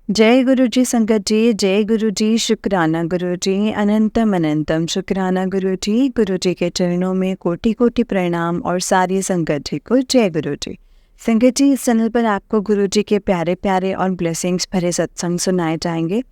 जय गुरु जी संगत जी, जय गुरु जी, शुक्राना गुरु जी, अनंतम अनंतम शुक्राना गुरु जी के चरणों में कोटि कोटि प्रणाम और सारी संगत जी को जय गुरु जी। संगत जी, इस चैनल पर आपको गुरु जी के प्यारे प्यारे और ब्लेसिंग्स भरे सत्संग सुनाए जाएंगे।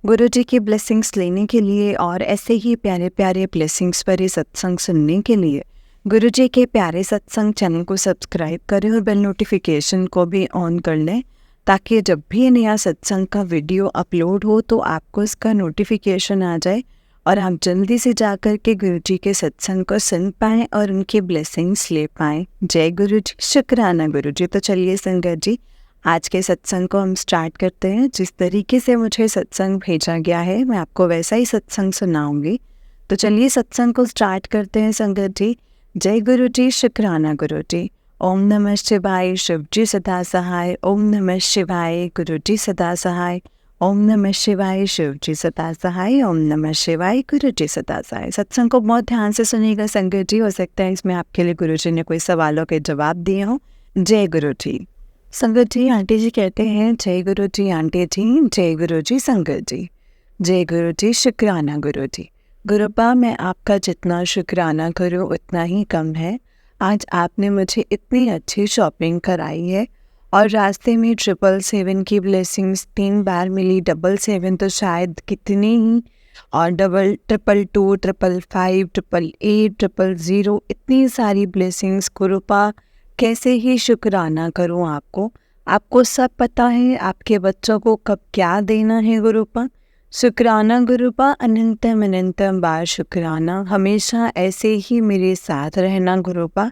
गुरु जी की ब्लेसिंग्स लेने के लिए और ऐसे ही प्यारे प्यारे ब्लेसिंग्स भरे सत्संग सुनने के लिए गुरु जी के प्यारे सत्संग चैनल को सब्सक्राइब करें और बेल नोटिफिकेशन को भी ऑन कर लें, ताकि जब भी नया सत्संग का वीडियो अपलोड हो तो आपको इसका नोटिफिकेशन आ जाए और आप जल्दी से जाकर के गुरु जी के सत्संग को सुन पाएँ और उनके ब्लेसिंग्स ले पाएँ। जय गुरु जी, शुक्राना गुरु जी। तो चलिए संगत जी, आज के सत्संग को हम स्टार्ट करते हैं। जिस तरीके से मुझे सत्संग भेजा गया है मैं आपको वैसा ही सत्संग सुनाऊंगी। तो चलिए सत्संग को स्टार्ट करते हैं संगत जी। जय गुरु जी, शुक्राना गुरु जी। ओम नमः शिवाय, शिव जी सदा सहाय। ओम नमः शिवाय, गुरु जी सदा सहाय। ओम नमः शिवाय, शिव जी सदा सहाय। ओम नमः शिवाय, गुरु जी सदा सहाय। सत्संग को बहुत ध्यान से सुनिएगा संगत जी, हो सकता है इसमें आपके लिए गुरु जी ने कोई सवालों के जवाब दिए हों। जय गुरु जी। संगत जी, आंटी जी कहते हैं जय गुरु जी आंटी जी, जय गुरु जी संगत जी। जय गुरु जी, शुक्राना गुरु जी। गुरुपा, मैं आपका जितना शुक्राना करूं उतना ही कम है। आज आपने मुझे इतनी अच्छी शॉपिंग कराई है और रास्ते में 777 की ब्लेसिंग्स 3 बार मिली। 777 तो शायद कितनी ही, और 222, 555, 888, 000 इतनी सारी ब्लेसिंग्स। गुरुपा, कैसे ही शुक्राना करूं आपको। आपको सब पता है आपके बच्चों को कब क्या देना है गुरुपा। शुक्राना गुरुपा, अनंतम अनंतम बार शुक्राना। हमेशा ऐसे ही मेरे साथ रहना गुरुपा।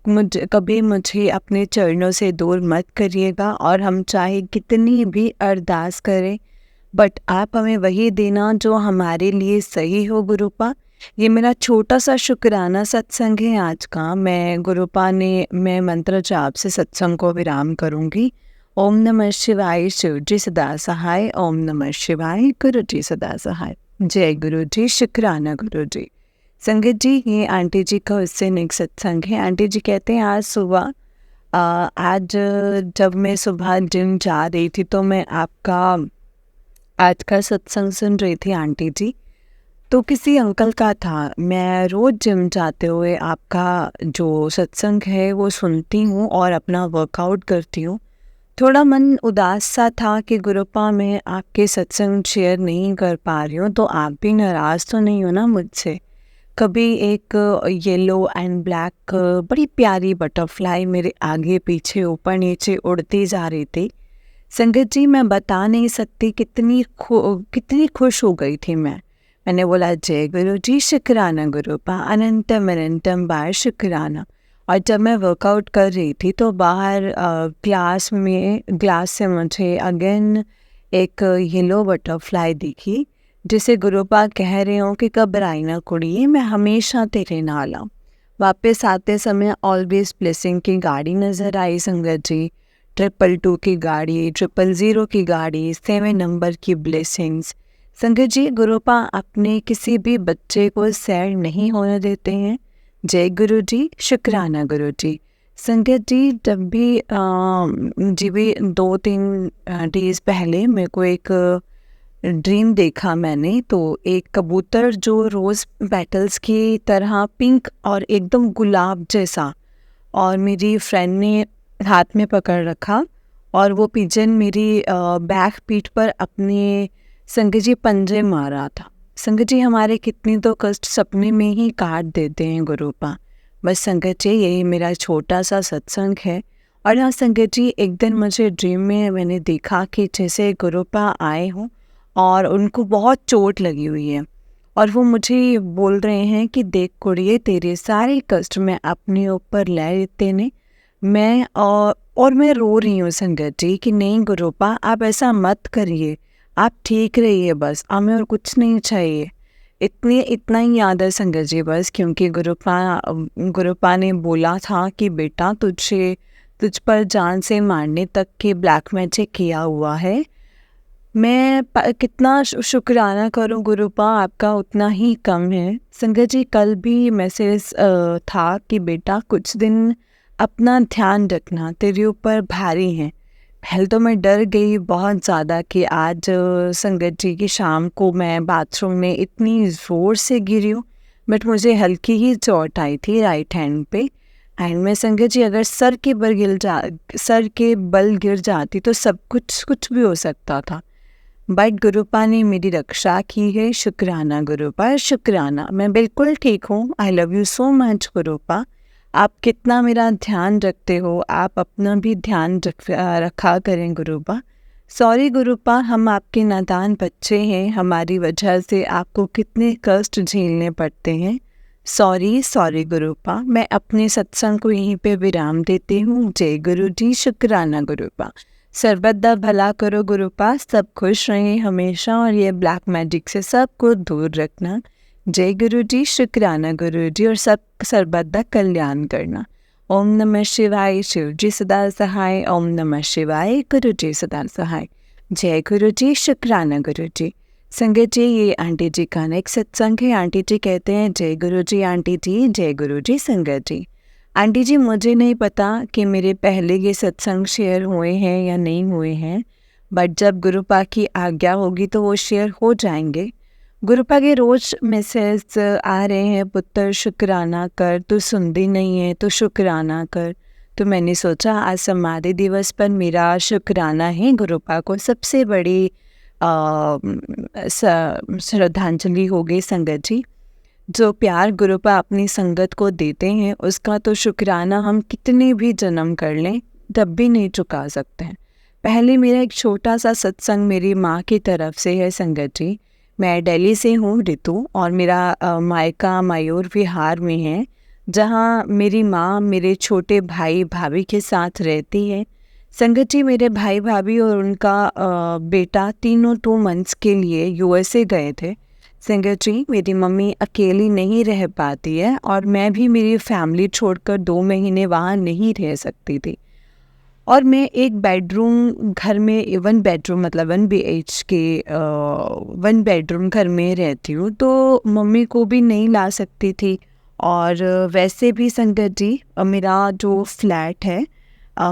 मुझे अपने चरणों से दूर मत करिएगा, और हम चाहे कितनी भी अरदास करें बट आप हमें वही देना जो हमारे लिए सही हो गुरुपा। ये मेरा छोटा सा शुक्राना सत्संग है आज का। मैं मंत्र जाप से सत्संग को विराम करूंगी। ओम नमः शिवाय, शिव जी सदा सहाय। ओम नमः शिवाय, गुरु जी सदा सहाय। जय गुरु जी, शुक्राना गुरु जी। संगत जी, ये आंटी जी का उससे नेक्स्ट सत्संग है। आंटी जी कहते हैं आज जब मैं सुबह जिम जा रही थी तो मैं आपका आज का सत्संग सुन रही थी आंटी जी। तो किसी अंकल का था। मैं रोज़ जिम जाते हुए आपका जो सत्संग है वो सुनती हूँ और अपना वर्कआउट करती हूँ। थोड़ा मन उदास सा था कि गुरुपा मैं आपके सत्संग शेयर नहीं कर पा रही हूँ, तो आप भी नाराज़ तो नहीं हो ना मुझसे। कभी एक येलो एंड ब्लैक बड़ी प्यारी बटरफ्लाई मेरे आगे पीछे ऊपर नीचे उड़ती जा रही थी। संगत जी, मैं बता नहीं सकती कितनी खुश हो गई थी मैंने बोला जय गुरु जी, शुक्राना गुरुपा, अनंतम अनंतम बार शुक्राना। और जब मैं वर्कआउट कर रही थी तो बाहर ग्लास से मुझे अगेन एक येलो बटरफ्लाई दिखी, जिसे गुरुपा कह रहे हो कि घबराई ना कुड़िए, मैं हमेशा तेरे नाल हूं। वापस आते समय ऑलवेज ब्लेसिंग की गाड़ी नज़र आई संगत जी। 222 की गाड़ी, 000 की गाड़ी, 7 नंबर की ब्लेसिंग्स। संगत जी, गुरुपा अपने किसी भी बच्चे को सैड नहीं होने देते हैं। जय गुरु जी, शुक्राना गुरु जी। संगत जी, जब भी जी भी 2-3 डेज पहले मेरे को एक ड्रीम देखा मैंने। तो एक कबूतर जो रोज़ पेटल्स की तरह पिंक और एकदम गुलाब जैसा, और मेरी फ्रेंड ने हाथ में पकड़ रखा, और वो पिजन मेरी बैक पीठ पर अपने संगत जी पंजे मारा था। संगत जी, हमारे कितनी तो कष्ट सपने में ही काट देते हैं गुरुपा। बस संगत जी, यही मेरा छोटा सा सत्संग है। और हाँ संगत जी, एक दिन मुझे ड्रीम में मैंने देखा कि जैसे गुरुपा आए हों और उनको बहुत चोट लगी हुई है, और वो मुझे बोल रहे हैं कि देख कुड़िए, तेरे सारे कष्ट मैं अपने ऊपर ले लेते ने। और मैं रो रही हूँ संगत जी कि नहीं गुरुपा, आप ऐसा मत करिए, आप ठीक रहिए, बस हमें और कुछ नहीं चाहिए। इतना ही याद है संगत जी बस, क्योंकि गुरुपा ने बोला था कि बेटा तुझ पर जान से मारने तक के ब्लैक मैजिक किया हुआ है। मैं कितना शुक्राना करूं गुरुपा, आपका उतना ही कम है। संगत जी, कल भी मैसेज था कि बेटा कुछ दिन अपना ध्यान रखना, तेरे ऊपर भारी हैं। पहले तो मैं डर गई बहुत ज़्यादा कि आज संगत जी की शाम को मैं बाथरूम में इतनी ज़ोर से गिरी हूँ, बट मुझे हल्की ही चोट आई थी राइट हैंड पे। एंड मैं संगत जी अगर सर के बल गिर जाती तो सब कुछ भी हो सकता था। बट गुरुपा ने मेरी रक्षा की है, शुक्राना गुरुपा, शुक्राना। मैं बिल्कुल ठीक हूँ। I love you so much गुरुपा। आप कितना मेरा ध्यान रखते हो, आप अपना भी ध्यान रखा करें गुरुपा। सॉरी गुरुपा, हम आपके नादान बच्चे हैं, हमारी वजह से आपको कितने कष्ट झेलने पड़ते हैं। Sorry sorry गुरुपा। मैं अपने सत्संग को यहीं पे विराम देती हूँ। जय गुरु जी, शुक्राना गुरुपा। सर्वदा भला करो गुरुपा, सब खुश रहें हमेशा और ये ब्लैक मैजिक से सबको दूर रखना। जय गुरु जी, शुक्राना गुरु जी, और सब सर्वदा कल्याण करना। ओम नमः शिवाय, शिव जी सदा सहाय। ओम नमः शिवाय, गुरु जी सदा सहाय। जय गुरु जी, शुक्राना गुरु जी। संगत जी, ये आंटी जी का नेक्स्ट सत्संग है। आंटी जी कहते हैं, जय गुरु जी आंटी जी, जय गुरु जी संगत जी। आंटी जी, मुझे नहीं पता कि मेरे पहले ये सत्संग शेयर हुए हैं या नहीं हुए हैं, बट जब गुरुपा की आज्ञा होगी तो वो शेयर हो जाएंगे। गुरुपा के रोज़ मैसेज आ रहे हैं, पुत्र शुक्राना कर, तू सुनती नहीं है तो शुक्राना कर। तो मैंने सोचा आज समाधि दिवस पर मेरा शुक्राना है गुरुपा को सबसे बड़ी श्रद्धांजलि होगी संगत जी। जो प्यार गुरुपा अपनी संगत को देते हैं उसका तो शुक्राना हम कितने भी जन्म कर लें तब भी नहीं चुका सकते हैं। पहले मेरा एक छोटा सा सत्संग मेरी माँ की तरफ से है संगत जी। मैं दिल्ली से हूँ रितु, और मेरा मायका मयूर विहार में है, जहाँ मेरी माँ मेरे छोटे भाई भाभी के साथ रहती है। संगत जी, मेरे भाई भाभी और उनका बेटा तीनों 2 मंथ्स के लिए यूएसए गए थे। संगत जी, मेरी मम्मी अकेली नहीं रह पाती है और मैं भी मेरी फैमिली छोड़कर 2 महीने वहाँ नहीं रह सकती थी। और मैं एक बेडरूम घर में, 1 बेडरूम मतलब 1 BHK 1 बेडरूम घर में रहती हूँ, तो मम्मी को भी नहीं ला सकती थी। और वैसे भी संगत जी, मेरा जो फ्लैट है,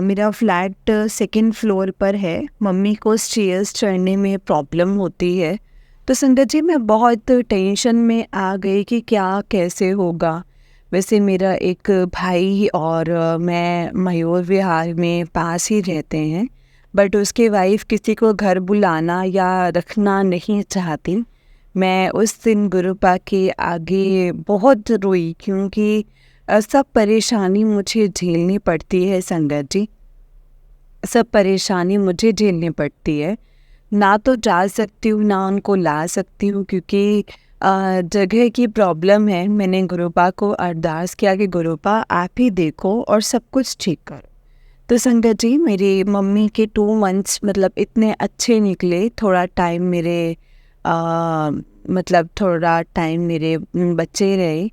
मेरा फ्लैट 2nd फ्लोर पर है। मम्मी को स्टेयर्स चढ़ने में प्रॉब्लम होती है। तो संगत जी, मैं बहुत टेंशन में आ गई कि क्या कैसे होगा। वैसे मेरा एक भाई और मैं मयूर विहार में पास ही रहते हैं, बट उसके वाइफ किसी को घर बुलाना या रखना नहीं चाहती। मैं उस दिन गुरुपा के आगे बहुत रोई, क्योंकि सब परेशानी मुझे झेलनी पड़ती है संगत जी। सब परेशानी मुझे झेलनी पड़ती है। ना तो जा सकती हूँ ना उनको ला सकती हूँ, क्योंकि जगह की प्रॉब्लम है। मैंने गुरुपा को अरदास किया कि गुरुपा आप ही देखो और सब कुछ ठीक करो। तो संगत जी, मेरी मम्मी के 2 मंथ्स मतलब इतने अच्छे निकले। थोड़ा टाइम मेरे थोड़ा टाइम मेरे बच्चे रहे,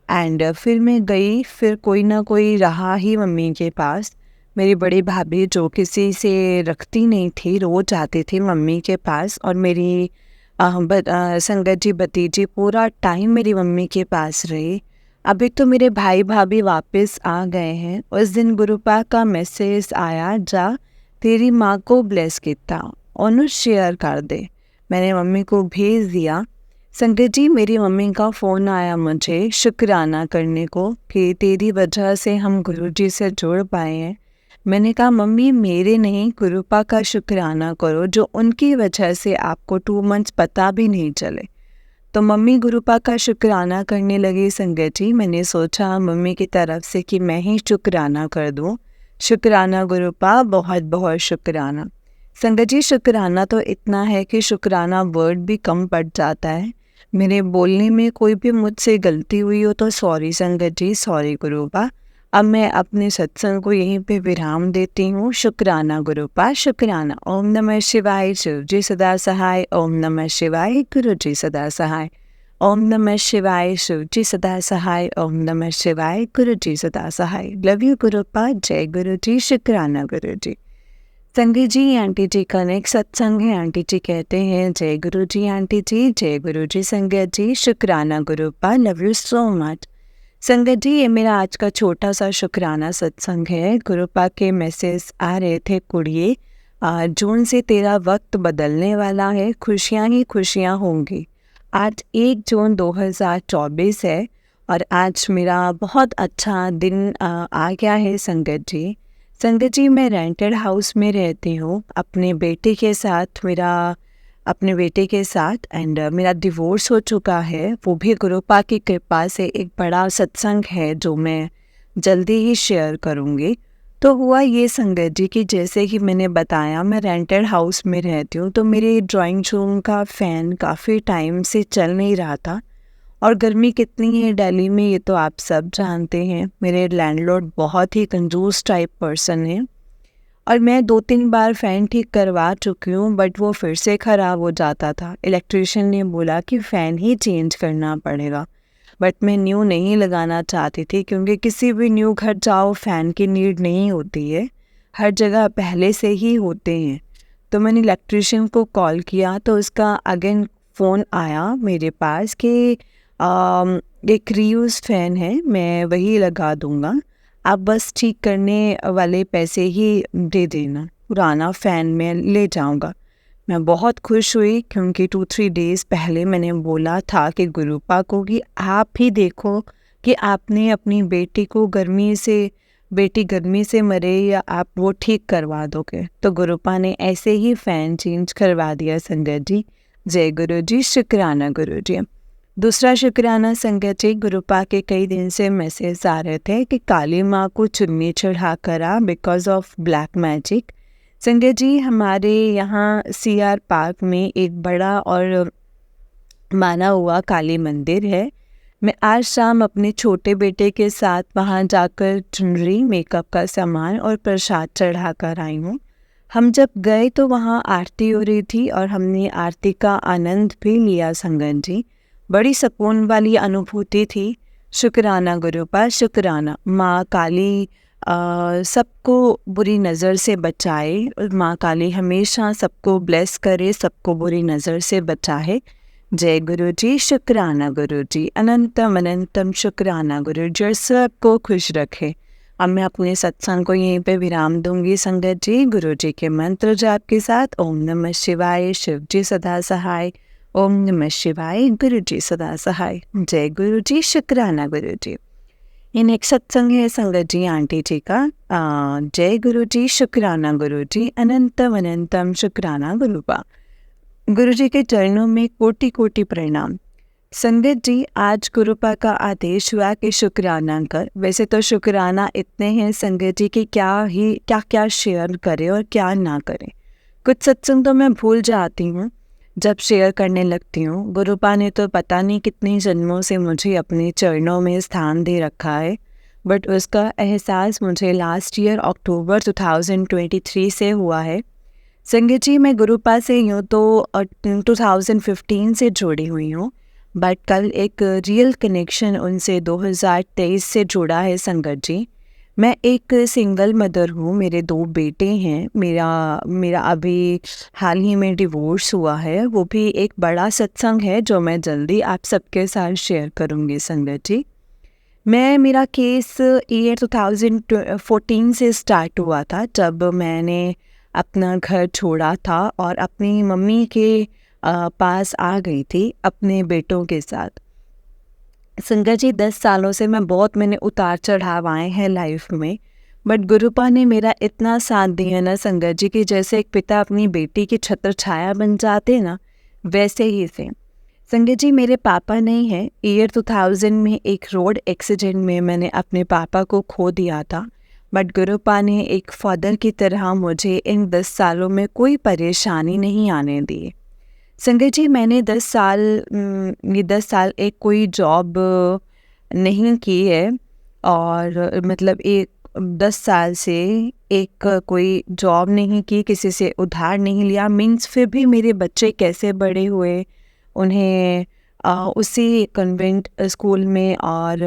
एंड फिर मैं गई। फिर कोई ना कोई रहा ही मम्मी के पास। मेरी बड़ी भाभी जो किसी से रखती नहीं थी, रोज आती थी मम्मी के पास, और मेरी संगत जी भतीजी पूरा टाइम मेरी मम्मी के पास रही। अभी तो मेरे भाई भाभी वापस आ गए हैं। उस दिन गुरुपा का मैसेज आया, जा तेरी माँ को ब्लेस किया और शेयर कर दे। मैंने मम्मी को भेज दिया। संगत जी, मेरी मम्मी का फ़ोन आया मुझे शुक्राना करने को कि तेरी वजह से हम गुरुजी से जुड़ पाए हैं। मैंने कहा मम्मी, मेरे नहीं, गुरुपा का शुक्राना करो जो उनकी वजह से आपको 2 मंथ्स पता भी नहीं चले। तो मम्मी गुरुपा का शुक्राना करने लगी संगत जी। मैंने सोचा मम्मी की तरफ से कि मैं ही शुक्राना कर दूं। शुक्राना गुरुपा, बहुत बहुत शुक्राना। संगत जी, शुक्राना तो इतना है कि शुक्राना वर्ड भी कम पड़ जाता है। मेरे बोलने में कोई भी मुझसे गलती हुई हो तो सॉरी संगत जी, सॉरी गुरुपा। अब मैं अपने सत्संग को यहीं पे विराम देती हूँ। शुक्राना गुरुपा, शुक्राना। ओम नमः शिवाय, शिव जी सदा सहाय। ओम नमः शिवाय, गुरु जी सदा सहाय। ओम नमः शिवाय, शिव जी सदा सहाय। ओम नमः शिवाय, गुरु जी सदा सहाय। Love you गुरुपा। जय गुरु जी, शुक्राना गुरु जी। संगत जी, आंटी जी का नेक्स्ट सत्संग है। आंटी जी कहते हैं, जय गुरु जी आंटी जी, जय गुरु जी संगत जी, शुक्राना गुरुपा, लव यू सो मच। संगत जी, ये मेरा आज का छोटा सा शुक्राना सत्संग है। गुरुपा के मैसेज आ रहे थे, कुड़िए जून से तेरा वक्त बदलने वाला है, खुशियाँ ही खुशियाँ होंगी। आज 1 जून 2024 है और आज मेरा बहुत अच्छा दिन आ गया है संगत जी। संगत जी, मैं रेंटेड हाउस में रहती हूँ अपने बेटे के साथ, अपने बेटे के साथ एंड मेरा डिवोर्स हो चुका है। वो भी गुरुपा की कृपा से एक बड़ा सत्संग है जो मैं जल्दी ही शेयर करूँगी। तो हुआ ये संगत जी कि जैसे कि मैंने बताया, मैं रेंटेड हाउस में रहती हूँ, तो मेरे ड्राइंग रूम का फ़ैन काफ़ी टाइम से चल नहीं रहा था। और गर्मी कितनी है दिल्ली में ये तो आप सब जानते हैं। मेरे लैंडलॉर्ड बहुत ही कंजूस टाइप पर्सन है और मैं 2-3 बार फ़ैन ठीक करवा चुकी हूँ, बट वो फिर से ख़राब हो जाता था। इलेक्ट्रिशियन ने बोला कि फ़ैन ही चेंज करना पड़ेगा, बट मैं न्यू नहीं लगाना चाहती थी क्योंकि किसी भी न्यू घर जाओ फ़ैन की नीड नहीं होती है, हर जगह पहले से ही होते हैं। तो मैंने इलेक्ट्रिशियन को कॉल किया तो उसका अगेन फ़ोन आया मेरे पास कि एक रीयूज़ फ़ैन है, मैं वही लगा दूँगा, आप बस ठीक करने वाले पैसे ही दे देना, पुराना फ़ैन मैं ले जाऊँगा। मैं बहुत खुश हुई क्योंकि 2-3 डेज़ पहले मैंने बोला था कि गुरुपा को कि आप ही देखो कि आपने अपनी बेटी गर्मी से मरे या आप वो ठीक करवा दोगे। तो गुरुपा ने ऐसे ही फ़ैन चेंज करवा दिया संगत जी। जय गुरु जी, शुक्राना गुरु जी। दूसरा शुक्राना संगत जी, गुरुपा के कई दिन से मैसेज आ रहे थे कि काली माँ को चुन्नी चढ़ा करा बिकॉज ऑफ ब्लैक मैजिक। संगत जी, हमारे यहाँ CR पार्क में एक बड़ा और माना हुआ काली मंदिर है। मैं आज शाम अपने छोटे बेटे के साथ वहाँ जाकर चुनरी, मेकअप का सामान और प्रसाद चढ़ा कर आई हूँ। हम जब गए तो वहाँ आरती हो रही थी और हमने आरती का आनंद भी लिया संगत जी। बड़ी सुकून वाली अनुभूति थी। शुक्राना गुरुपा, शुक्राना। माँ काली सबको बुरी नज़र से बचाए और माँ काली हमेशा सबको ब्लेस करे, सबको बुरी नज़र से बचाए। जय गुरु जी, शुक्राना गुरु जी, अनंतम अनंतम शुक्राना गुरु जी, और सबको खुश रखे। अब मैं अपने सत्संग को यहीं पे विराम दूंगी संगत जी, गुरु जी के मंत्र जाप के साथ। ओम नमः शिवाय, शिव जी सदा सहाय। ओम नमः शिवाय, गुरु जी सदा सहाय। जय गुरु जी, शुक्राना गुरु जी। ये नेक्स्ट सत्संग है संगत जी आंटी जी का। जय गुरु जी, शुक्राना गुरु जी, अनंतम अनंतम शुक्राना गुरुपा। गुरु जी के चरणों में कोटि कोटि प्रणाम। संगत जी, आज गुरुपा का आदेश हुआ कि शुक्राना कर। वैसे तो शुक्राना इतने हैं संगत जी कि क्या क्या शेयर करें और क्या ना करें। कुछ सत्संग तो मैं भूल जाती हूँ जब शेयर करने लगती हूँ। गुरुपा ने तो पता नहीं कितने जन्मों से मुझे अपने चरणों में स्थान दे रखा है, बट उसका एहसास मुझे लास्ट ईयर अक्टूबर 2023 से हुआ है। संगत जी, मैं गुरुपा से यूँ तो 2015 से जुड़ी हुई हूँ, बट कल एक रियल कनेक्शन उनसे 2023 से जुड़ा है संगत जी। मैं एक सिंगल मदर हूँ, मेरे 2 बेटे हैं। मेरा अभी हाल ही में डिवोर्स हुआ है। वो भी एक बड़ा सत्संग है जो मैं जल्दी आप सबके साथ शेयर करूँगी संगत जी। मेरा केस ईयर 2014 से स्टार्ट हुआ था, जब मैंने अपना घर छोड़ा था और अपनी मम्मी के पास आ गई थी अपने बेटों के साथ। संगत जी, 10 सालों से मैंने उतार चढ़ाव आए हैं लाइफ में, बट गुरुपा ने मेरा इतना साथ दिया ना संगत जी कि जैसे एक पिता अपनी बेटी की छत्र छाया बन जाते ना, वैसे ही थे। संगत जी, मेरे पापा नहीं है। ईयर 2000 में एक रोड एक्सीडेंट में मैंने अपने पापा को खो दिया था, बट गुरुपा ने एक फादर की तरह मुझे इन 10 सालों में कोई परेशानी नहीं आने दी। संगत जी, मैंने 10 साल एक कोई जॉब नहीं की है और मतलब 10 साल से एक कोई जॉब नहीं की, किसी से उधार नहीं लिया। मीन्स फिर भी मेरे बच्चे कैसे बड़े हुए, उन्हें उसी कन्वेंट स्कूल में और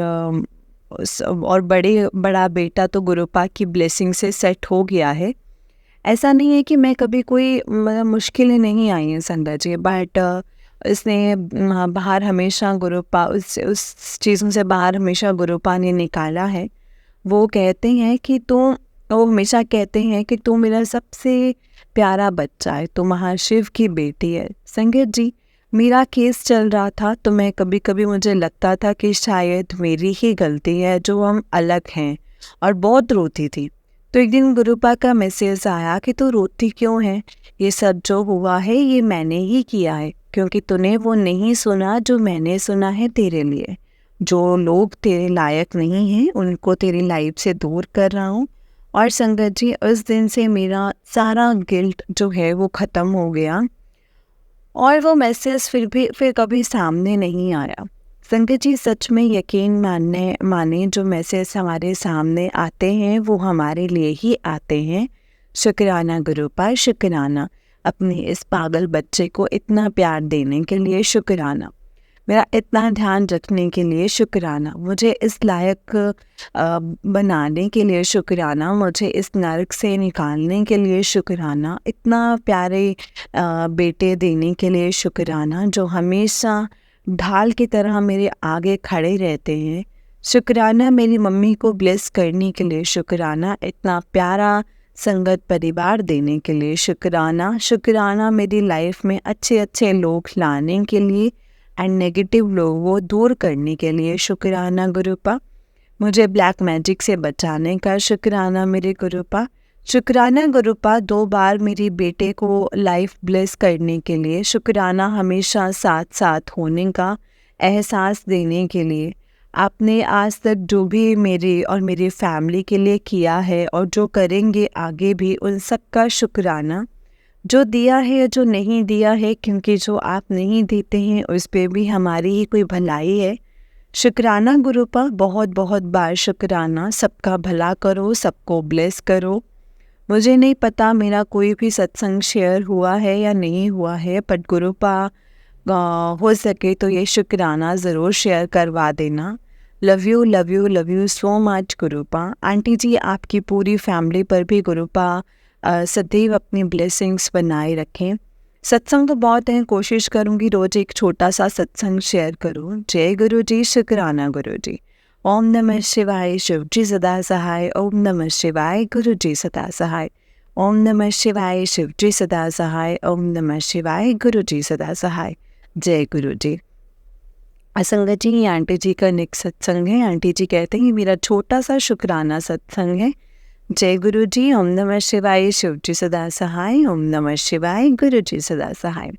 बड़ा बेटा तो गुरुपा की ब्लेसिंग से सेट हो गया है। ऐसा नहीं है कि मैं कभी कोई मतलब मुश्किलें नहीं आई हैं संगत जी, बट इसने बाहर हमेशा गुरुपा उस चीज़ों से बाहर हमेशा गुरुपा ने निकाला है। वो हमेशा कहते हैं कि तू मेरा सबसे प्यारा बच्चा है, तू महाशिव की बेटी है। संगत जी, मेरा केस चल रहा था तो मैं कभी कभी मुझे लगता था कि शायद मेरी ही गलती है जो हम अलग हैं, और बहुत रोती थी। तो एक दिन गुरुपा का मैसेज आया कि तू रोती क्यों है, ये सब जो हुआ है ये मैंने ही किया है, क्योंकि तूने वो नहीं सुना जो मैंने सुना है तेरे लिए। जो लोग तेरे लायक नहीं हैं उनको तेरी लाइफ से दूर कर रहा हूँ। और संगत जी, उस दिन से मेरा सारा गिल्ट जो है वो ख़त्म हो गया, और वो मैसेज फिर कभी सामने नहीं आया। संगत जी, सच में यकीन माने जो मैसेज हमारे सामने आते हैं वो हमारे लिए ही आते हैं। शुक्राना गुरुपा, शुक्राना अपने इस पागल बच्चे को इतना प्यार देने के लिए, शुक्राना मेरा इतना ध्यान रखने के लिए, शुक्राना मुझे इस लायक बनाने के लिए, शुक्राना मुझे इस नर्क से निकालने के लिए, शुक्राना इतना प्यारे बेटे देने के लिए, शुक्राना जो हमेशा ढाल की तरह मेरे आगे खड़े रहते हैं, शुक्राना मेरी मम्मी को ब्लेस करने के लिए, शुक्राना इतना प्यारा संगत परिवार देने के लिए, शुक्राना शुक्राना मेरी लाइफ में अच्छे अच्छे लोग लाने के लिए एंड नेगेटिव लोगों को दूर करने के लिए, शुक्राना गुरुपा मुझे ब्लैक मैजिक से बचाने का, शुक्राना मेरे गुरुपा। शुक्राना गुरुपा 2 बार मेरी बेटे को लाइफ ब्लेस करने के लिए, शुक्राना हमेशा साथ साथ होने का एहसास देने के लिए। आपने आज तक जो भी मेरी और मेरी फैमिली के लिए किया है और जो करेंगे आगे भी, उन सब का शुक्राना। जो दिया है जो नहीं दिया है, क्योंकि जो आप नहीं देते हैं उस पे भी हमारी ही कोई भलाई है। शुक्राना गुरुपा, बहुत बहुत बार शुक्राना। सबका भला करो, सबको ब्लेस करो। मुझे नहीं पता मेरा कोई भी सत्संग शेयर हुआ है या नहीं हुआ है, बट गुरुपा हो सके तो ये शुक्राना ज़रूर शेयर करवा देना। Love you love you love you so much गुरुपा। आंटी जी, आपकी पूरी फैमिली पर भी गुरुपा सदैव अपनी ब्लेसिंग्स बनाए रखें। सत्संग तो बहुत हैं, कोशिश करूँगी रोज़ एक छोटा सा सत्संग शेयर करूँ। जय गुरु जी, शुक्राना गुरु जी। ओम नमः शिवाय, शिव जी सदा सहाय। ओम नमः शिवाय, गुरु जी सदा सहाय। ओम नमः शिवाय, शिव जी सदा सहाय। ओम नमः शिवाय, गुरु जी सदा सहाय। जय गुरु जी। संगत जी, ये आंटी जी का नेक्स्ट सत्संग है। आंटी जी कहते हैं मेरा छोटा सा शुक्राना सत्संग है। जय गुरु जी। ओम नमः शिवाय, शिव जी सदा सहाय। ओम नमः शिवाय, गुरु जी सदा सहाय।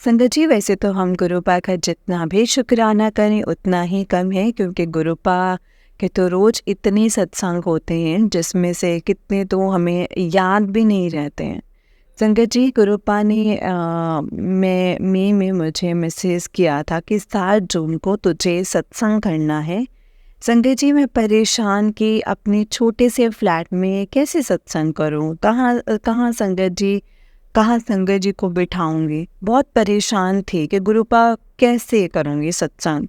संगत जी, वैसे तो हम गुरुपा का जितना भी शुक्राना करें उतना ही कम है, क्योंकि गुरुपा के तो रोज़ इतने सत्संग होते हैं जिसमें से कितने तो हमें याद भी नहीं रहते हैं। संगत जी, गुरुपा ने मई में मुझे मैसेज किया था कि 7 जून को तुझे सत्संग करना है। संगत जी, मैं परेशान कि अपने छोटे से फ्लैट में कैसे सत्संग करूं, कहाँ संगत जी को बिठाऊंगी। बहुत परेशान थी कि गुरुपा कैसे करूंगी सत्संग।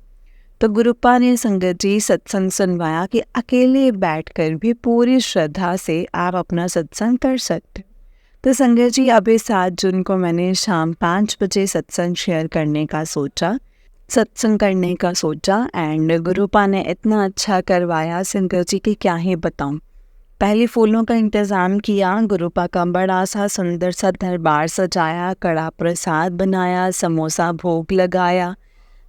तो गुरुपा ने संगत जी सत्संग सुनवाया कि अकेले बैठकर भी पूरी श्रद्धा से आप अपना सत्संग कर सकते। तो संगत जी, अभी 7 जून को मैंने शाम 5 बजे सत्संग करने का सोचा एंड गुरुपा ने इतना अच्छा करवाया संगत जी की क्या ही बताऊं। पहले फूलों का इंतज़ाम किया, गुरुपा का बड़ा सा सुंदर सा दरबार सजाया, कड़ा प्रसाद बनाया, समोसा भोग लगाया,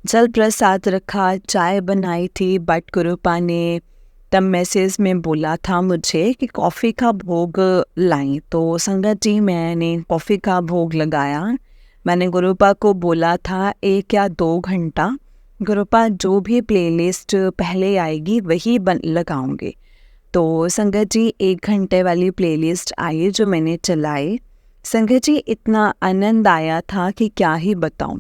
जल प्रसाद रखा, चाय बनाई थी। बट गुरुपा ने तब मैसेज में बोला था मुझे कि कॉफ़ी का भोग लाएं। तो संगत जी, मैंने कॉफ़ी का भोग लगाया। मैंने गुरुपा को बोला था 1 या 2 घंटा गुरुपा जो भी प्लेलिस्ट पहले आएगी वही लगाऊंगी। तो संगत जी, 1 घंटे वाली प्लेलिस्ट आई जो मैंने चलाई। संगत जी, इतना आनंद आया था कि क्या ही बताऊं।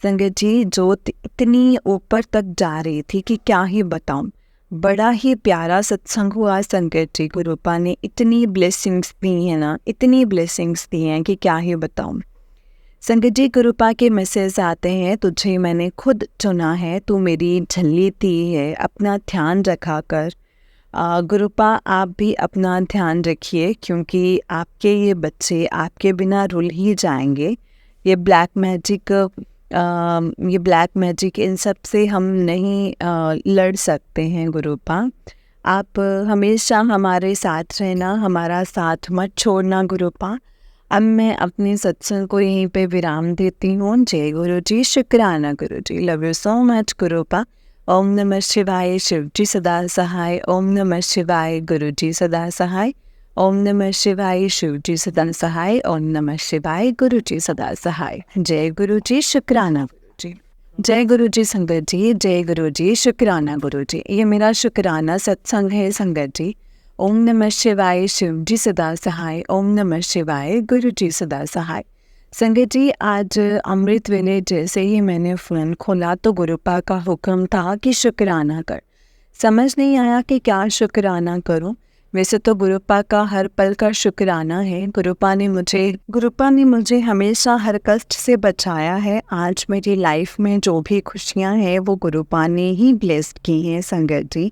संगत जी, जो इतनी ऊपर तक जा रही थी कि क्या ही बताऊं। बड़ा ही प्यारा सत्संग हुआ संगत जी। गुरुपा ने इतनी ब्लेसिंग्स दी हैं ना, इतनी ब्लेसिंग्स दी हैं कि क्या ही बताऊं। संगत जी, गुरुपा के मैसेज आते हैं, तुझे मैंने खुद चुना है, तू मेरी झल्ली थी है, अपना ध्यान रखा कर। गुरुपा, आप भी अपना ध्यान रखिए, क्योंकि आपके ये बच्चे आपके बिना रुल ही जाएंगे। ये ब्लैक मैजिक इन सब से हम नहीं लड़ सकते हैं। गुरुपा, आप हमेशा हमारे साथ रहना, हमारा साथ मत छोड़ना। गुरुपा, अब मैं अपने सत्संग को यहीं पे विराम देती हूँ। जय गुरु जी, शुक्राना गुरु जी, लव यू सो मच गुरुपा। ओम नमः शिवाय, शिव जी सदा सहाय। ओम नमः शिवाय, गुरु जी सदा सहाय। ओम नमः शिवाय, शिव जी सदा सहाय। ओम नमः शिवाय, गुरु जी सदा सहाय। जय गुरु जी, शुक्राना गुरु जी। जय गुरु जी संगत जी, जय गुरु जी, शुक्राना गुरु जी। ये मेरा शुक्राना सत्संग है संगत जी। ओम नमः शिवाय, शिव जी सदा सहाय। ओम नमः शिवाय, गुरु जी सदा सहाय। संगत जी, आज अमृत वेले जैसे ही मैंने फ़ोन खोला तो गुरुपा का हुक्म था कि शुक्राना कर। समझ नहीं आया कि क्या शुक्राना करूं। वैसे तो गुरुपा का हर पल का शुक्राना है। गुरुपा ने मुझे हमेशा हर कष्ट से बचाया है। आज मेरी लाइफ में जो भी खुशियां हैं वो गुरुपा ने ही ब्लेस्ड की हैं संगत जी।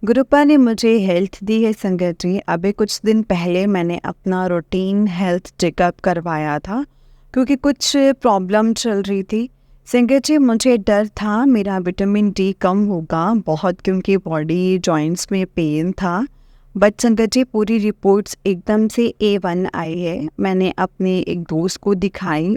गुरुपा ने मुझे हेल्थ दी है संगत जी। अभी कुछ दिन पहले मैंने अपना रूटीन हेल्थ चेकअप करवाया था क्योंकि कुछ प्रॉब्लम चल रही थी। संगत जी, मुझे डर था मेरा विटामिन डी कम होगा बहुत, क्योंकि बॉडी जॉइंट्स में पेन था। बट संगत जी, पूरी रिपोर्ट्स एकदम से A1 आई है। मैंने अपने एक दोस्त को दिखाई,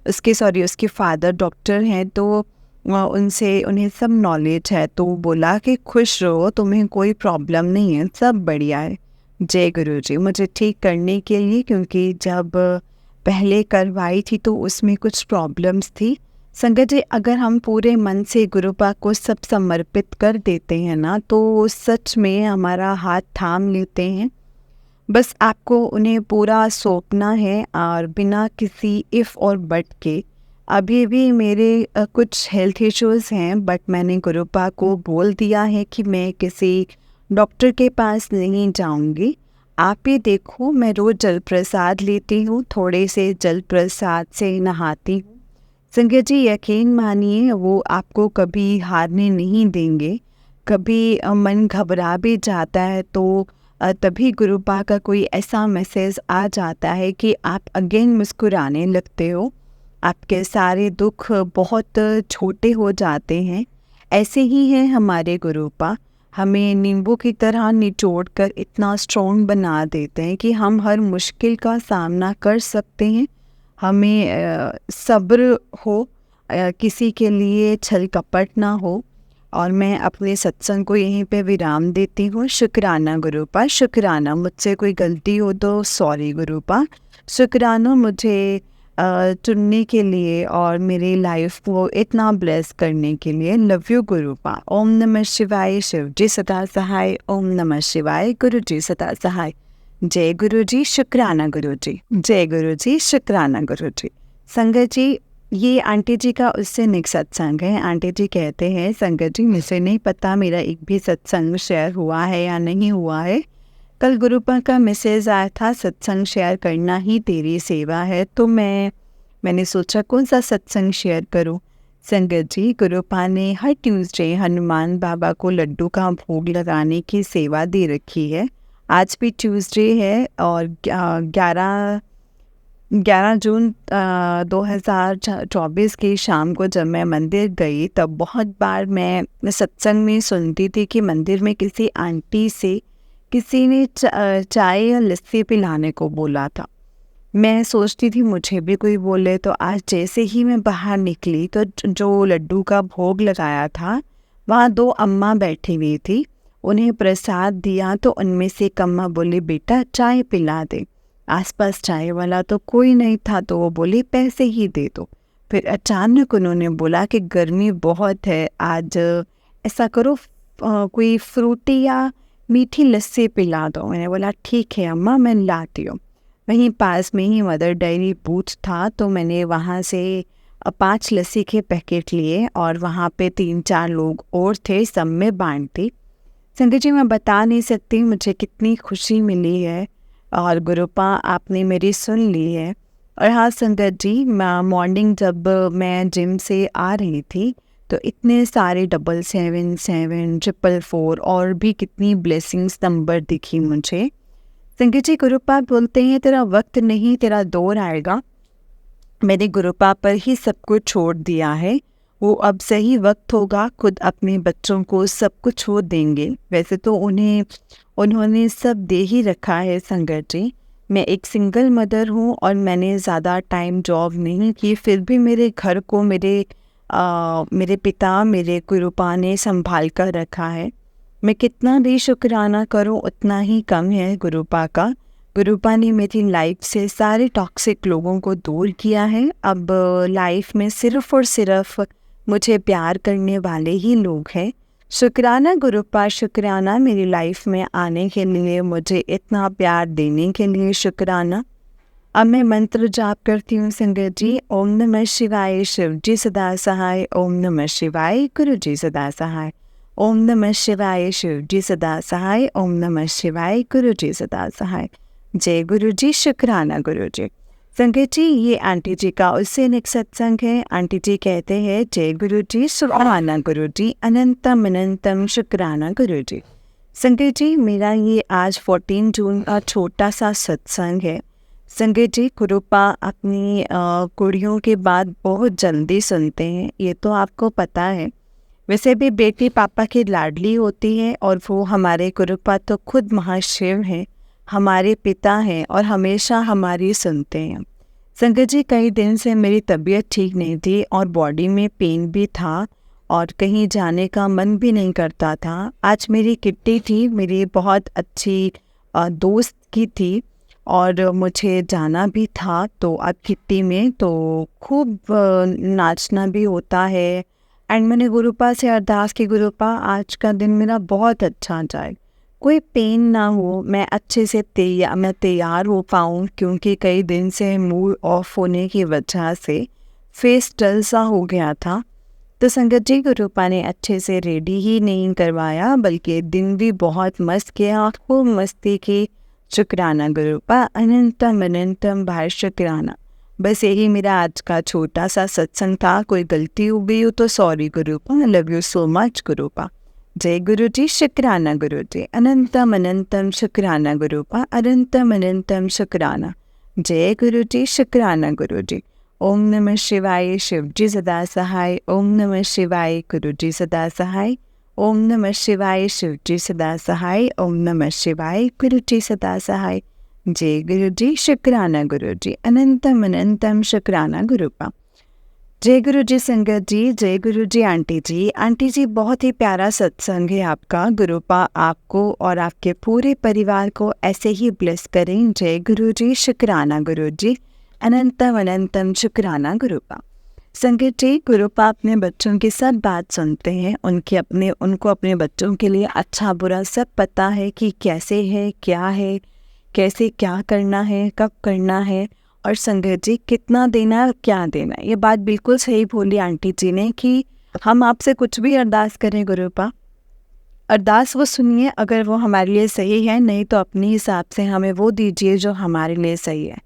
उसके फादर डॉक्टर हैं, तो उन्हें सब नॉलेज है। तो बोला कि खुश रहो, तुम्हें कोई प्रॉब्लम नहीं है, सब बढ़िया है। जय गुरु जी, मुझे ठीक करने के लिए, क्योंकि जब पहले करवाई थी तो उसमें कुछ प्रॉब्लम्स थी। संगत जी, अगर हम पूरे मन से गुरुपा को सब समर्पित कर देते हैं ना, तो सच में हमारा हाथ थाम लेते हैं। बस आपको उन्हें पूरा सौंपना है और बिना किसी इफ़ और बट के। अभी भी मेरे कुछ हेल्थ इश्यूज़ हैं, बट मैंने गुरुपा को बोल दिया है कि मैं किसी डॉक्टर के पास नहीं जाऊंगी। आप ही देखो, मैं रोज़ जल प्रसाद लेती हूँ, थोड़े से जल प्रसाद से नहाती हूँ। संगत जी, यकीन मानिए वो आपको कभी हारने नहीं देंगे। कभी मन घबरा भी जाता है तो तभी गुरुपा का कोई ऐसा मैसेज आ जाता है कि आप अगेन मुस्कुराने लगते हो। आपके सारे दुख बहुत छोटे हो जाते हैं। ऐसे ही हैं हमारे गुरुपा, हमें नींबू की तरह निचोड़ कर इतना स्ट्रॉन्ग बना देते हैं कि हम हर मुश्किल का सामना कर सकते हैं। हमें सब्र हो, किसी के लिए छल कपट ना हो। और मैं अपने सत्संग को यहीं पे विराम देती हूँ। शुक्राना गुरुपा, शुक्राना। मुझसे कोई गलती हो तो सॉरी गुरुपा। शुक्राना मुझे चुनने के लिए और मेरी लाइफ को इतना ब्लेस करने के लिए। Love you गुरुपा। ओम नमः शिवाय, शिव जी सदा सहाय। ओम नमः शिवाय, गुरु जी सदा सहाय। जय गुरु जी, शुक्राना गुरु जी। जय गुरु जी, शुक्राना गुरु जी। संगत जी, ये आंटी जी का उससे नेक्स्ट सत्संग है। आंटी जी कहते हैं, संगत जी मुझे नहीं पता मेरा एक भी सत्संग शेयर हुआ है या नहीं हुआ है। कल गुरुपा का मैसेज आया था, सत्संग शेयर करना ही तेरी सेवा है। तो मैंने सोचा कौन सा सत्संग शेयर करूं। संगत जी, गुरुपा ने हर ट्यूसडे हनुमान बाबा को लड्डू का भोग लगाने की सेवा दे रखी है। आज भी ट्यूसडे है और 11 जून 2024 की शाम को जब मैं मंदिर गई, तब बहुत बार मैं सत्संग में सुनती थी कि मंदिर में किसी आंटी से किसी ने चाय या लस्सी पिलाने को बोला था। मैं सोचती थी मुझे भी कोई बोले। तो आज जैसे ही मैं बाहर निकली तो जो लड्डू का भोग लगाया था, वहाँ 2 अम्मा बैठी हुई थी। उन्हें प्रसाद दिया तो उनमें से एक अम्मा बोली, बेटा चाय पिला दे। आसपास चाय वाला तो कोई नहीं था, तो वो बोली पैसे ही दे दो। फिर अचानक उन्होंने बोला कि गर्मी बहुत है, आज ऐसा करो कोई फ्रूटी या मीठी लस्सी पिला दो। मैंने बोला ठीक है अम्मा, मैं लाती हूँ। वहीं पास में ही मदर डेयरी बूथ था, तो मैंने वहाँ से 5 लस्सी के पैकेट लिए और वहाँ पे 3-4 लोग और थे, सब में बांटती। संगत जी, मैं बता नहीं सकती मुझे कितनी खुशी मिली है। और गुरुपा, आपने मेरी सुन ली है। और हाँ संगत जी, मॉर्निंग जब मैं जिम से आ रही थी तो इतने सारे 777 444 और भी कितनी ब्लेसिंग्स नंबर दिखी मुझे। संगत जी, गुरुपा बोलते हैं तेरा वक्त नहीं, तेरा दौर आएगा। मैंने गुरुपा पर ही सब कुछ छोड़ दिया है। वो अब सही वक्त होगा, खुद अपने बच्चों को सब कुछ वो देंगे। वैसे तो उन्होंने सब दे ही रखा है संगत जी। मैं एक सिंगल मदर हूँ और मैंने ज़्यादा टाइम जॉब नहीं की, फिर भी मेरे घर को मेरे पिता, मेरे गुरुपा ने संभाल कर रखा है। मैं कितना भी शुक्राना करूँ उतना ही कम है गुरुपा का। गुरुपा ने मेरी लाइफ से सारे टॉक्सिक लोगों को दूर किया है। अब लाइफ में सिर्फ़ और सिर्फ मुझे प्यार करने वाले ही लोग हैं। शुक्राना गुरुपा, शुक्राना मेरी लाइफ में आने के लिए, मुझे इतना प्यार देने के लिए शुक्राना। अब मैं मंत्र जाप करती हूँ संगत जी। ओम नमः शिवाय, शिव जी सदा सहाय। ओम नमः शिवाय, गुरु जी सदा सहाय। ओम नमः शिवाय, शिव जी सदा सहाय। ओम नमः शिवाय, गुरु जी सदा सहाय। जय गुरु जी, शुक्राना गुरु जी। संगत जी, ये आंटी जी का उससे एक सत्संग है। आंटी जी कहते हैं, जय गुरु जी, शुक्राना गुरु जी, अनंतम अनंतम शुक्राना गुरु जी। संगत जी, मेरा ये आज 14 जून का छोटा सा सत्संग है। संगत जी, गुरुपा अपनी कुड़ियों के बाद बहुत जल्दी सुनते हैं, ये तो आपको पता है। वैसे भी बेटी पापा की लाडली होती है और वो हमारे गुरुपा तो खुद महाशिव हैं, हमारे पिता हैं और हमेशा हमारी सुनते हैं। संगत जी, कई दिन से मेरी तबीयत ठीक नहीं थी और बॉडी में पेन भी था और कहीं जाने का मन भी नहीं करता था। आज मेरी किट्टी थी, मेरी बहुत अच्छी दोस्त की थी और मुझे जाना भी था। तो अब किट्टी में तो खूब नाचना भी होता है। एंड मैंने गुरुपा से अरदास की, गुरुपा आज का दिन मेरा बहुत अच्छा जाए, कोई पेन ना हो, मैं अच्छे से तैयार हो पाऊँ, क्योंकि कई दिन से मूड ऑफ होने की वजह से फेस डल सा हो गया था। तो संगत जी, गुरुपा ने अच्छे से रेडी ही नहीं करवाया, बल्कि दिन भी बहुत मस्त किया, खूब मस्ती की। शुक्राना गुरुपा, अनंतम अनंतम भाई शुक्राना। बस यही मेरा आज का छोटा सा सत्संग था। कोई गलती हो गई हो तो सॉरी गुरुपा, लव यू सो मच गुरुपा। जय गुरु जी, शुक्राना गुरु जी, अनंतम अनंतम शुक्राना गुरुपा, अनंतम अनंतम शुक्राना। जय गुरु जी, शुक्राना गुरु जी। ओम नमः शिवाय, शिव जी सदा सहाय। ओम नमः शिवाय, गुरु जी सदा सहाय। ओम नमः शिवाय, शिव जी सदा सहाय। ओम नमः शिवाय, गुरु जी सदा सहाय। जय गुरु जी, शुक्राना गुरु जी, अनंतम अनंतम शुक्राना गुरुपा। जय गुरु जी संगत जी, जय गुरु जी आंटी जी। आंटी जी, बहुत ही प्यारा सत्संग है आपका। गुरुपा आपको और आपके पूरे परिवार को ऐसे ही ब्लेस करें। जय गुरु जी, शुक्राना गुरु जी, अनंतम अनंतम शुक्राना गुरुपा। संगत जी, गुरुपा अपने बच्चों की सब बात सुनते हैं। उनको अपने बच्चों के लिए अच्छा बुरा सब पता है कि कैसे है, क्या है, कैसे क्या करना है, कब करना है और संगत जी कितना देना है, क्या देना है। ये बात बिल्कुल सही बोली आंटी जी ने कि हम आपसे कुछ भी अरदास करें गुरुपा, अरदास वो सुनिए अगर वो हमारे लिए सही है, नहीं तो अपने हिसाब से हमें वो दीजिए जो हमारे लिए सही है।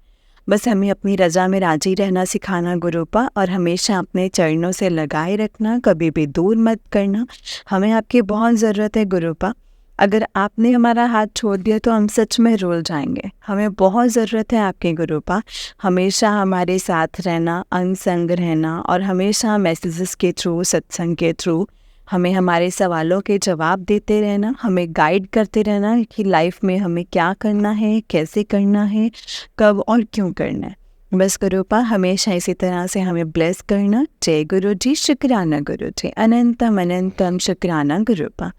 बस हमें अपनी रज़ा में राजी रहना सिखाना गुरुपा, और हमेशा अपने चरणों से लगाए रखना, कभी भी दूर मत करना। हमें आपकी बहुत ज़रूरत है गुरुपा। अगर आपने हमारा हाथ छोड़ दिया तो हम सच में रुल जाएंगे। हमें बहुत ज़रूरत है आपके गुरुपा, हमेशा हमारे साथ रहना, अंग संग रहना और हमेशा मैसेजेस के थ्रू, सत्संग के थ्रू हमें हमारे सवालों के जवाब देते रहना, हमें गाइड करते रहना कि लाइफ में हमें क्या करना है, कैसे करना है, कब और क्यों करना है। बस गुरुपा हमेशा इसी तरह से हमें ब्लेस करना। जय गुरु जी, शुक्राना गुरु जी, अनंतम अनंतम शुक्राना गुरुपा।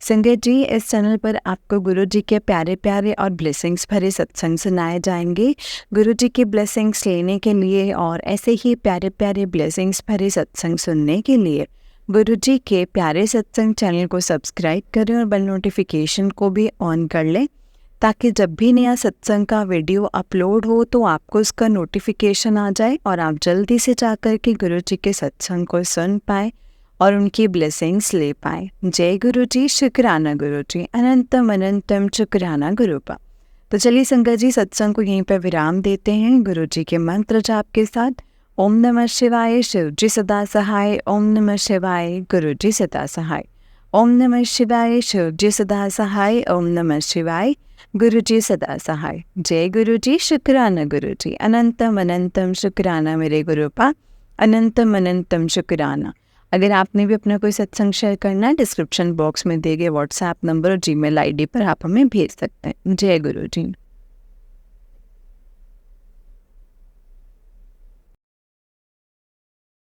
संगत जी, इस चैनल पर आपको गुरु जी के प्यारे प्यारे और ब्लेसिंग्स भरे सत्संग सुनाए जाएंगे। गुरु जी की ब्लेसिंग्स लेने के लिए और ऐसे ही प्यारे प्यारे ब्लेसिंग्स भरे सत्संग सुनने के लिए गुरु जी के प्यारे सत्संग चैनल को सब्सक्राइब करें और बेल नोटिफिकेशन को भी ऑन कर लें, ताकि जब भी नया सत्संग का वीडियो अपलोड हो तो आपको उसका नोटिफिकेशन आ जाए और आप जल्दी से जाकर के गुरु जी के सत्संग को सुन पाए और उनकी ब्लेसिंग्स ले पाए। जय गुरु जी, शुक्राना गुरु जी, अनंतम अनंतम शुक्राना गुरुपा। तो चलिए संगत जी, सत्संग को यहीं पर विराम देते हैं गुरु जी के मंत्र जाप के साथ। ओम नमः शिवाय, शिव जी सदा सहाय। ओम नमः शिवाय, गुरु जी सदा सहाय। ओम नमः शिवाय, शिव जी सदा सहाय। ओम नमः शिवाय, गुरु जी सदा सहाय। जय गुरु जी, शुक्राना गुरु जी, अनंतम अनंतम शुक्राना मेरे गुरुपा, अनंतम अनंतम शुक्राना। अगर आपने भी अपना कोई सत्संग शेयर करना है, डिस्क्रिप्शन बॉक्स में दिए गए व्हाट्सएप नंबर और जीमेल आईडी पर आप हमें भेज सकते हैं। जय गुरु जी।